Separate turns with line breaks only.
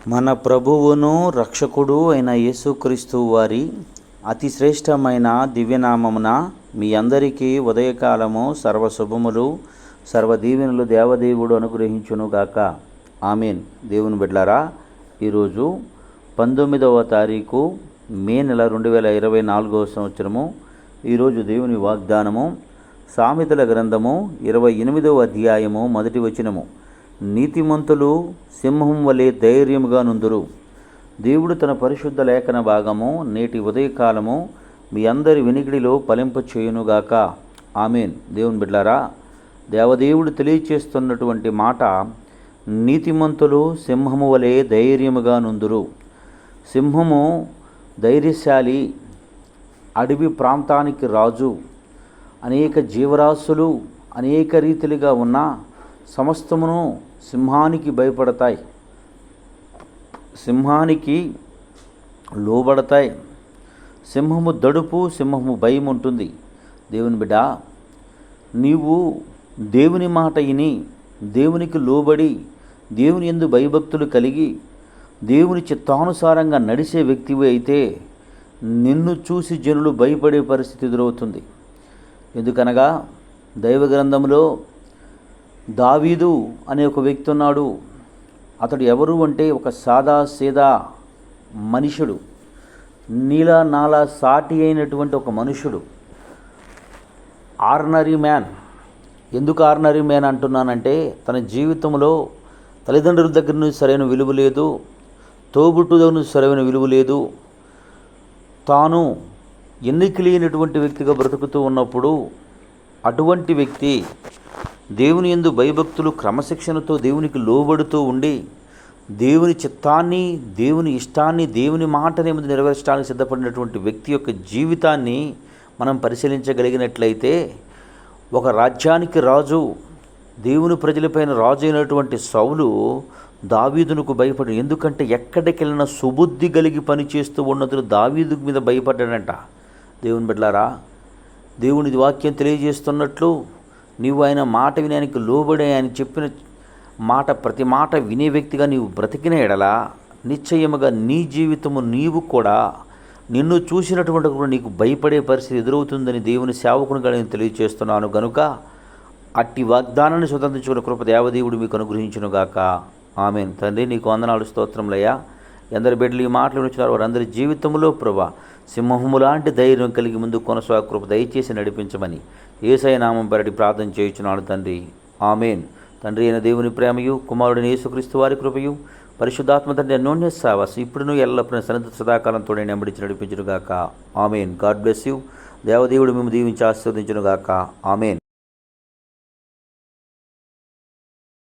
మన ప్రభువును రక్షకుడు అయిన యేసుక్రీస్తు వారి అతి శ్రేష్టమైన దివ్యనామమున మీ అందరికీ ఉదయకాలము సర్వశుభములు సర్వదీవెనలు దేవదేవుడు అనుగ్రహించునుగాక. ఆమేన్. దేవుని బిడ్డలారా, ఈరోజు 19వ తారీఖు మే నెల 2024వ సంవత్సరము. ఈరోజు దేవుని వాగ్దానము సామెతల గ్రంథము 28వ అధ్యాయము 1వ వచనము. నీతిమంతులు సింహం వలె ధైర్యముగా నుందురు. దేవుడు తన పరిశుద్ధ లేఖన భాగము నేటి ఉదయకాలము మీ అందరి వినికిడిలో ఫలింపచేయునుగాక. ఆమేన్. దేవుని బిడ్డలారా, దేవదేవుడు తెలియచేస్తున్నటువంటి మాట, నీతిమంతులు సింహము వలె ధైర్యముగా నుందురు. సింహము ధైర్యశాలి, అడవి ప్రాంతానికి రాజు. అనేక జీవరాశులు అనేక రీతిలుగా ఉన్న సమస్తమును సింహానికి భయపడతాయి, సింహానికి లోబడతాయి. సింహము దడుపు, సింహము భయం ఉంటుంది. దేవుని బిడ్డ, నీవు దేవుని మాట విని దేవునికి లోబడి దేవుని యందు భయభక్తులు కలిగి దేవుని చిత్తానుసారంగా నడిచే వ్యక్తివి అయితే నిన్ను చూసి జనులు భయపడే పరిస్థితి ఎదురవుతుంది. ఎందుకనగా దైవ గ్రంథంలో దావీదు అనే ఒక వ్యక్తి ఉన్నాడు. అతడు ఎవరు అంటే ఒక సాదా సీదా మనుషుడు, నీలా నాలా సాటి అయినటువంటి ఒక మనుషుడు, ఆర్డినరీ మ్యాన్. ఎందుకు ఆర్డినరీ మ్యాన్ అంటున్నానంటే, తన జీవితంలో తల్లిదండ్రుల దగ్గర నుంచి సరైన విలువ లేదు, తోబుట్టు దగ్గర నుంచి సరైన విలువ లేదు. తాను ఎన్నిక లేనటువంటి వ్యక్తిగా బ్రతుకుతూ ఉన్నప్పుడు అటువంటి వ్యక్తి దేవుని యందు భయభక్తులు క్రమశిక్షణతో దేవునికి లోబడుతూ ఉండి దేవుని చిత్తాన్ని, దేవుని ఇష్టాన్ని, దేవుని మాటని నెరవేర్చడానికి సిద్ధపడినటువంటి వ్యక్తి యొక్క జీవితాన్ని మనం పరిశీలించగలిగినట్లయితే, ఒక రాజ్యానికి రాజు, దేవుని ప్రజలపైన రాజు అయినటువంటి సౌలు దావీదునకు భయపడి, ఎందుకంటే ఎక్కడికి వెళ్ళినా సుబుద్ధి కలిగి పనిచేస్తూ ఉన్నతులు దావీదు మీద భయపడ్డాడంట. దేవుని బిడ్డలారా, దేవుని వాక్యం తెలియజేస్తున్నట్లు నీవు ఆయన మాట విని ఆయనకు లోబడి ఆయన చెప్పిన మాట ప్రతి మాట వినే వ్యక్తిగా నీవు బ్రతికిన ఎడల నిశ్చయముగా నీ జీవితము నీవు కూడా నిన్ను చూసినటువంటి కూడా నీకు భయపడే పరిస్థితి ఎదురవుతుందని దేవుని సేవకునిగా నేను తెలియజేస్తున్నాను. కనుక అట్టి వాగ్దానాన్ని స్వతంత్రించుకున్న కృప దేవదేవుడు మీకు అనుగ్రహించునుగాక. ఆమేన్. తండ్రి, నీకు వందనాలు, స్తోత్రములయ్యా. ఎందరి బిడ్డలు ఈ మాటలు వినిచున్నారు వారందరి జీవితంలో ప్రభా సింహము లాంటి ధైర్యం కలిగి ముందు కొనసాగు కృప దయచేసి నడిపించమని యేసయ్య నామం పేరటి ప్రార్థన చేయుచున్నాడు తండ్రి. ఆమేన్. తండ్రి అయిన దేవుని ప్రేమయు, కుమారుడైన యేసుక్రీస్తు వారి కృపయు, పరిశుద్ధాత్మ తండ్రి అన్యోన్య సావాస ఇప్పుడును ఎల్లప్పుడూ సన్నిధి సదాకాలంతో నెంబడించి నడిపించునుగాక. ఆమేన్. God bless you. దేవదేవుడు మేము దీవించి ఆశీర్వదించునుగాక. ఆమేన్.